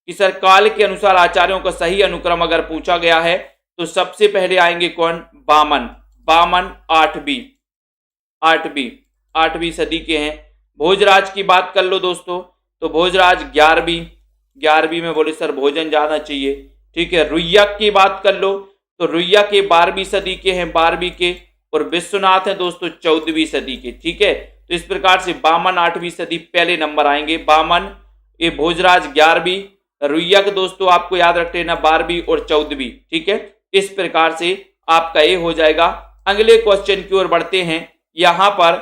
कि सर काल के अनुसार आचार्यों का सही अनुक्रम अगर पूछा गया है तो सबसे पहले आएंगे कौन? बामन। 8वीं सदी के हैं। भोजराज की बात कर लो दोस्तों, तो भोजराज 11वीं में बोले सर भोजन जाना चाहिए। ठीक है, रुइयक की बात कर लो तो रुइयक के 12वीं सदी के हैं, 12वीं के, और विश्वनाथ है दोस्तों 14वीं सदी के। ठीक है, तो इस प्रकार से बामन 8वीं सदी पहले नंबर आएंगे। बामन, ये भोजराज 11वीं, रुइयक दोस्तों आपको याद रख लेना 12वीं और 14वीं। ठीक है, इस प्रकार से आपका ये हो जाएगा। अगले क्वेश्चन की ओर बढ़ते हैं। यहां पर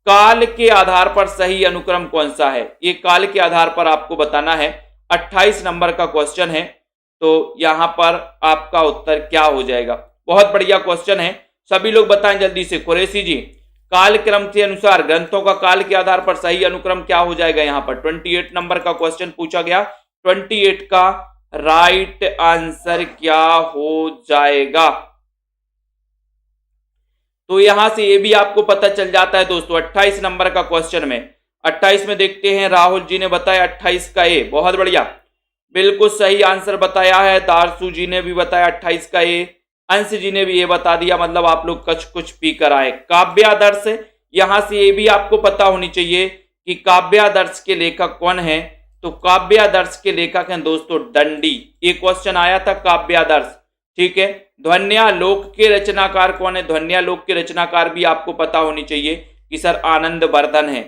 काल के आधार पर सही अनुक्रम कौन सा है, ये काल के आधार पर आपको बताना है। 28 नंबर का क्वेश्चन है। तो यहां पर आपका उत्तर क्या हो जाएगा? बहुत बढ़िया क्वेश्चन है, सभी लोग बताएं जल्दी से। कुरैशी जी, काल क्रम के अनुसार ग्रंथों का काल के आधार पर सही अनुक्रम क्या हो जाएगा? यहां पर 28 नंबर का क्वेश्चन पूछा गया। 28 का राइट आंसर क्या हो जाएगा? तो यहां से ये भी आपको पता चल जाता है दोस्तों। 28 नंबर का क्वेश्चन में 28 में देखते हैं, राहुल जी ने बताया 28 का ए। बहुत बढ़िया, बिल्कुल सही आंसर बताया है। दारसू जी ने भी बताया 28 का ए। अंश जी ने भी ये बता दिया, मतलब आप लोग कुछ पी कर आए। काव्यादर्श, यहां से ये भी आपको पता होनी चाहिए कि काव्यादर्श के लेखक कौन है। तो काव्यादर्श के लेखक हैं दोस्तों दंडी। ये क्वेश्चन आया था काव्यादर्श। ठीक है, ध्वन्यालोक के रचनाकार कौन है? ध्वन्यालोक के रचनाकार भी आपको पता होनी चाहिए कि सर आनंद वर्धन है।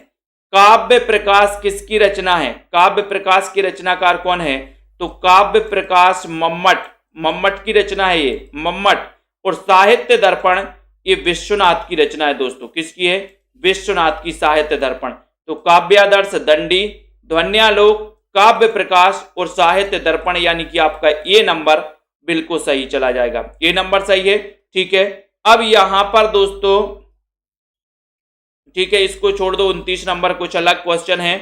काव्य प्रकाश किसकी रचना है? काव्य प्रकाश के रचनाकार कौन है? तो काव्य प्रकाश मम्मट की रचना है ये, मम्मट। और साहित्य दर्पण ये विश्वनाथ की रचना है दोस्तों। किसकी है? विश्वनाथ की साहित्य दर्पण। तो काव्यादर्श दंडी, ध्वन्यालोक, काव्य प्रकाश और साहित्य दर्पण, यानी कि आपका ये नंबर बिल्कुल सही चला जाएगा। ये नंबर सही है। ठीक है, अब यहां पर दोस्तों, ठीक है इसको छोड़ दो, 29 नंबर कुछ अलग क्वेश्चन है।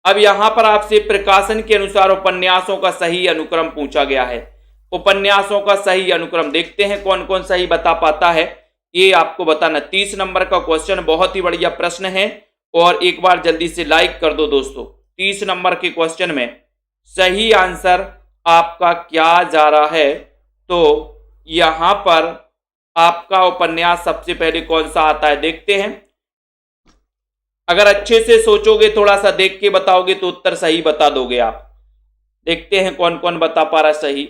अब यहां पर आपसे प्रकाशन के अनुसार उपन्यासों का सही अनुक्रम पूछा गया है। उपन्यासों का सही अनुक्रम देखते हैं कौन कौन सही बता पाता है, ये आपको बताना। 30 नंबर का क्वेश्चन बहुत ही बढ़िया प्रश्न है, और एक बार जल्दी से लाइक कर दो दोस्तों। 30 नंबर के क्वेश्चन में सही आंसर आपका क्या जा रहा है? तो यहां पर आपका उपन्यास सबसे पहले कौन सा आता है देखते हैं। अगर अच्छे से सोचोगे, थोड़ा सा देख के बताओगे तो उत्तर सही बता दोगे आप। देखते हैं कौन कौन बता पा रहा है सही,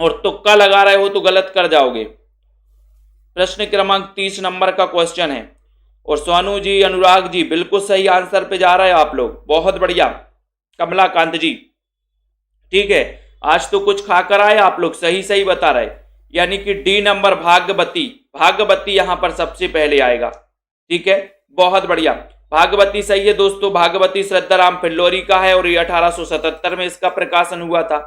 और तुक्का लगा रहे हो तो गलत कर जाओगे। प्रश्न क्रमांक 30 नंबर का क्वेश्चन है, और सोनू जी, अनुराग जी बिल्कुल सही आंसर पे जा रहे हैं आप लोग। बहुत बढ़िया। कमलाकांत जी, ठीक है, आज तो कुछ खाकर आए आप लोग, सही सही बता रहे। यानी कि डी नंबर भागवती। भागवती यहां पर सबसे पहले आएगा। ठीक है, बहुत बढ़िया, भागवती सही है दोस्तों। भागवती श्रद्धाराम फिल्लोरी का है और ये 1877 में इसका प्रकाशन हुआ था।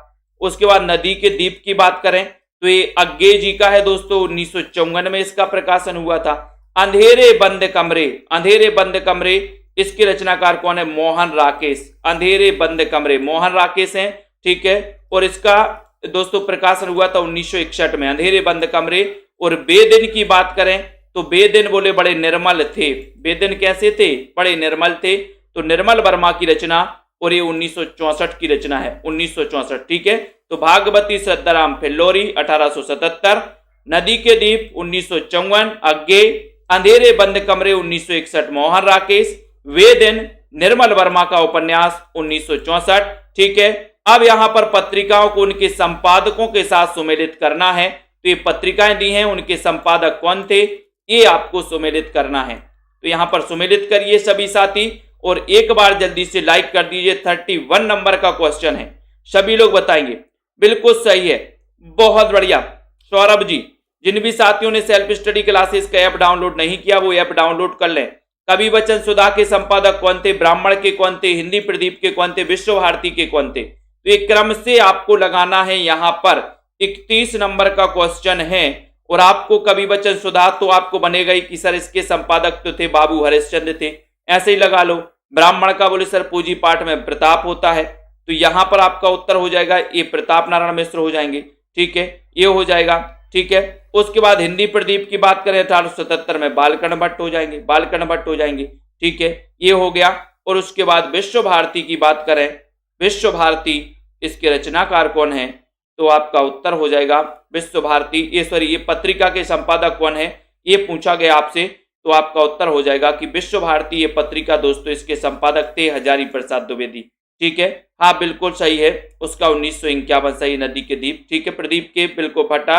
उसके बाद नदी के दीप की बात करें तो ये अज्ञे जी का है दोस्तों, 1954 में इसका प्रकाशन हुआ था। अंधेरे बंद कमरे, अंधेरे बंद कमरे, इसके रचनाकार कौन है? मोहन राकेश। अंधेरे बंद कमरे मोहन राकेश हैं। ठीक है, और इसका दोस्तों प्रकाशन हुआ था 1961 में, अंधेरे बंद कमरे। और बेदिन की बात करें तो बेदिन बोले बड़े निर्मल थे। बेदिन कैसे थे? बड़े निर्मल थे। तो निर्मल वर्मा की रचना, और ये 1964 की रचना है, 1964। ठीक है, तो भागवती श्रद्धाराम फिल्लोरी 1877, नदी के दीप 1954, अज्ञे, अंधेरे बंद कमरे 1961 मोहन राकेश, वे दिन निर्मल वर्मा का उपन्यास 1964। ठीक है, अब यहां पर पत्रिकाओं को उनके संपादकों के साथ सुमेलित करना है। तो ये पत्रिकाएं दी हैं, उनके संपादक कौन थे ये आपको सुमेलित करना है। तो यहां पर सुमेलित करिए सभी साथी, और एक बार जल्दी से लाइक कर दीजिए। 31 नंबर का क्वेश्चन है, सभी लोग बताएंगे। बिल्कुल सही है, बहुत बढ़िया सौरभ जी। जिन भी साथियों ने सेल्फ स्टडी क्लासेस का ऐप डाउनलोड नहीं किया वो ऐप डाउनलोड कर लें। कवि वचन सुधा के संपादक कौन थे? ब्राह्मण के कौन थे? हिंदी प्रदीप के कौन थे? विश्व भारती के कौन थे? तो एक क्रम से आपको लगाना है। यहां पर 31 नंबर का क्वेश्चन है, और आपको कवि वचन सुधा तो आपको बनेगा ही कि सर इसके संपादक तो थे बाबू हरिश्चंद्र थे, ऐसे ही लगा लो। ब्राह्मण का बोले सर पूंजी पाठ में प्रताप होता है, तो यहां पर आपका उत्तर हो जाएगा ये प्रताप नारायण मिश्र हो जाएंगे। ठीक है, ये हो जाएगा। ठीक है, उसके बाद हिंदी प्रदीप की बात करें 1877 में बालकर्ण भट्ट हो जाएंगे, बालकर्ण भट्ट हो जाएंगे। ठीक है, ये हो गया। और उसके बाद विश्व भारती की बात करें, विश्व भारती इसके रचनाकार कौन है? तो आपका उत्तर हो जाएगा विश्व भारती। ये पत्रिका के संपादक कौन है ये पूछा गया आपसे, तो आपका उत्तर हो जाएगा कि विश्व भारती ये पत्रिका दोस्तों इसके संपादक थे हजारी प्रसाद द्विवेदी। ठीक है, हाँ बिल्कुल सही है, उसका 1951 सही, नदी के दीप। ठीक है, प्रदीप के बिल्कुल भट्टा,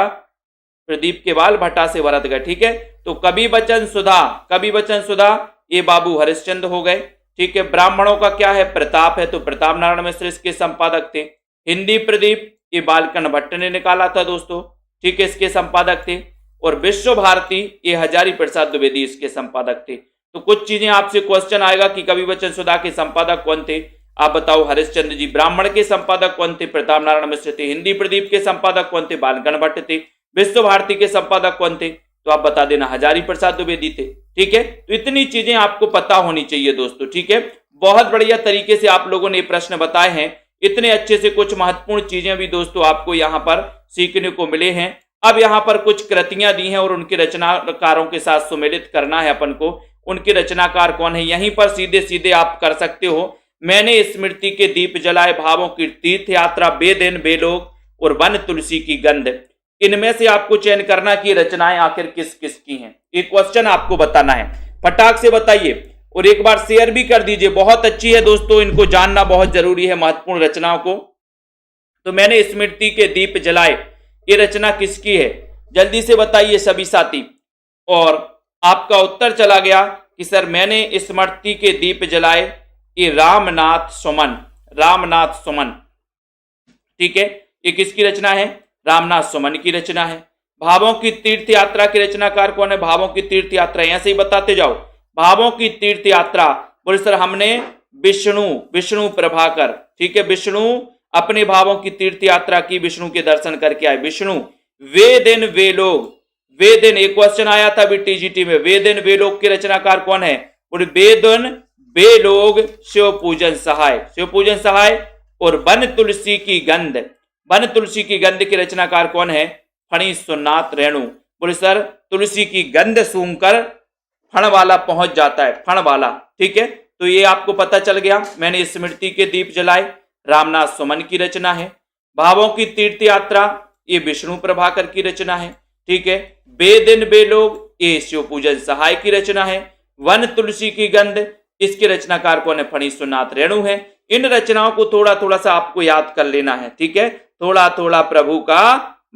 प्रदीप के बाल भट्टा से भरत गए। ठीक है, तो कवि वचन सुधा, कवि वचन सुधा ये बाबू हरिश्चंद्र हो गए। ठीक है, ब्राह्मणों का क्या है? प्रताप है, तो प्रताप नारायण मिश्र इसके संपादक थे। हिंदी प्रदीप ये बालकर्ण भट्ट ने निकाला था दोस्तों। ठीक है, इसके संपादक थे। और विश्व भारती ये हजारी प्रसाद द्विवेदी इसके संपादक थे। तो कुछ चीजें आपसे क्वेश्चन आएगा कि कवि वचन सुधा के संपादक कौन थे, आप बताओ। हरिश्चंद्र जी। ब्राह्मण के संपादक कौन थे? प्रताप नारायण मिश्र थे। हिंदी प्रदीप के संपादक कौन थे? बालकर्ण भट्ट थे। विश्व भारती के संपादक कौन थे? तो आप बता देना, हजारी प्रसाद द्विवेदी थे। ठीक है, तो इतनी चीजें आपको पता होनी चाहिए दोस्तों। ठीक है, बहुत बढ़िया तरीके से आप लोगों ने प्रश्न बताए हैं। इतने अच्छे से कुछ महत्वपूर्ण चीजें भी दोस्तों आपको यहाँ पर सीखने को मिले हैं। अब यहाँ पर कुछ कृतियां दी हैं और उनके रचनाकारों के साथ सुमेलित करना है अपन को। उनके रचनाकार कौन है यहीं पर सीधे सीधे आप कर सकते हो। मैंने स्मृति के दीप जलाए, भावों की तीर्थ यात्रा, बेदिन बेलोग और वन तुलसी की गंध। इनमें से आपको चयन करना कि रचनाएं आखिर किस किस की हैं। ये क्वेश्चन आपको बताना है, फटाक से बताइए और एक बार शेयर भी कर दीजिए। बहुत अच्छी है दोस्तों, इनको जानना बहुत जरूरी है महत्वपूर्ण रचनाओं को। तो मैंने स्मृति के दीप जलाए, ये रचना किसकी है? जल्दी से बताइए सभी साथी। और आपका उत्तर चला गया कि सर मैंने स्मृति के दीप जलाए, ये रामनाथ सुमन, रामनाथ सुमन। ठीक है, ये किसकी रचना है? रामनाथ सुमन की रचना है। भावों की तीर्थ यात्रा की रचनाकार कौन है? भावों की तीर्थ यात्रा, ऐसे ही बताते जाओ। भावों की तीर्थ यात्रा बोले सर हमने विष्णु प्रभाकर। ठीक है, विष्णु अपने भावों की तीर्थ यात्रा की, विष्णु के दर्शन करके आए विष्णु। वे दिन वे लोग, वे दिन एक क्वेश्चन आया था अभी टीजीटी में, वे दिन वे लोग के रचनाकार कौन है? बोले वे दिन वे लोग शिव पूजन सहाय, शिव पूजन सहाय। और वन तुलसी की गंध, वन तुलसी की गंध के रचनाकार कौन है? फणीश्वरनाथ रेणु। बोले सर तुलसी की गंध सूंघकर फण वाला पहुंच जाता है, फण वाला। ठीक है, तो ये आपको पता चल गया। मैंने स्मृति के दीप जलाए, रामनाथ सुमन की रचना है। भावों की तीर्थ यात्रा, ये विष्णु प्रभाकर की रचना है। ठीक है, बेदिन बेलोग, ये शिव पूजन सहाय की रचना है। वन तुलसी की गंध, इसके रचनाकार कौन है? फणीश्वरनाथ रेणु है। इन रचनाओं को थोड़ा थोड़ा सा आपको याद कर लेना है। ठीक है, थोड़ा थोड़ा प्रभु का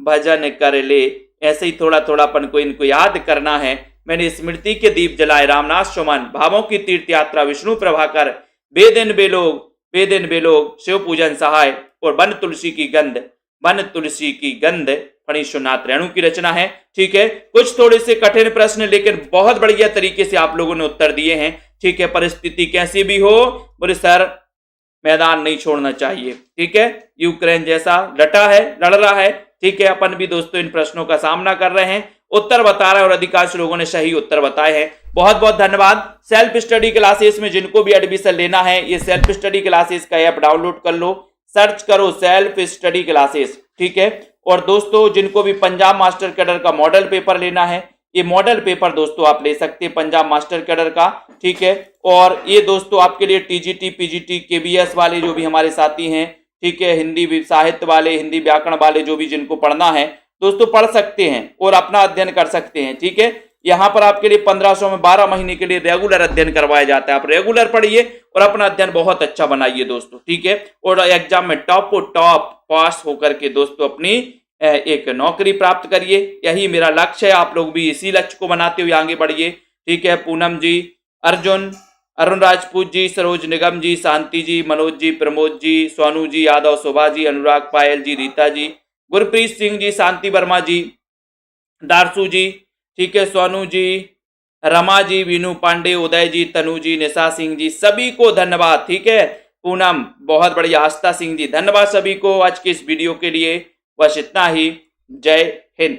भजन कर ले, ऐसे ही थोड़ा थोड़ा अपन को इनको याद करना है। मैंने स्मृति के दीप जलाए, रामनाथ सुमन, भावों की तीर्थ यात्रा, विष्णु प्रभाकर, बेदिन बेलोग, बेदिन बेलोग, शिव पूजन सहाय और वन तुलसी की गंध। वन तुलसी की गंध फणीश्वरनाथ रेणु की रचना है। ठीक है, कुछ थोड़े से कठिन प्रश्न लेकिन बहुत बढ़िया तरीके से आप लोगों ने उत्तर दिए हैं। ठीक है, परिस्थिति कैसी भी हो बोले सर मैदान नहीं छोड़ना चाहिए। ठीक है, यूक्रेन जैसा डटा है, लड़ रहा है। ठीक है, अपन भी दोस्तों इन प्रश्नों का सामना कर रहे हैं, उत्तर बता रहे हैं और अधिकांश लोगों ने सही उत्तर बताए हैं। बहुत बहुत धन्यवाद। सेल्फ स्टडी क्लासेस में जिनको भी एडमिशन लेना है, ये सेल्फ स्टडी क्लासेस का ऐप डाउनलोड कर लो, सर्च करो सेल्फ स्टडी क्लासेस। ठीक है, और दोस्तों जिनको भी पंजाब मास्टर कैडर का मॉडल पेपर लेना है, ये मॉडल पेपर दोस्तों आप ले सकते हैं पंजाब मास्टर कैडर का। ठीक है, और ये दोस्तों आपके लिए टीजीटी पीजीटी केबीएस वाले जो भी हमारे साथी हैं, ठीक है, हिंदी साहित्य वाले, हिंदी व्याकरण वाले जो भी जिनको पढ़ना है दोस्तों पढ़ सकते हैं और अपना अध्ययन कर सकते हैं। ठीक है, यहाँ पर आपके लिए 1500 में 12 महीने के लिए रेगुलर अध्ययन करवाया जाता है। आप रेगुलर पढ़िए और अपना अध्ययन बहुत अच्छा बनाइए दोस्तों। ठीक है, और एग्जाम में टॉप पास होकर के दोस्तों अपनी एक नौकरी प्राप्त करिए, यही मेरा लक्ष्य है। आप लोग भी इसी लक्ष्य को बनाते हुए आगे बढ़िए। ठीक है, पूनम जी, अर्जुन, अरुण राजपूत जी, सरोज निगम जी, शांति जी, मनोज जी, प्रमोद जी, सोनू जी, यादव शोभा जी, अनुराग पायल जी, रीता जी, गुरप्रीत सिंह जी, शांति वर्मा जी, दारसू जी, ठीक है, सोनू जी, रमा जी, वीनू पांडे, उदय जी, तनु जी, निशा सिंह जी, सभी को धन्यवाद। ठीक है, पूनम बहुत बढ़िया, आस्था सिंह जी धन्यवाद सभी को आज के इस वीडियो के लिए। बस इतना ही, जय हिंद।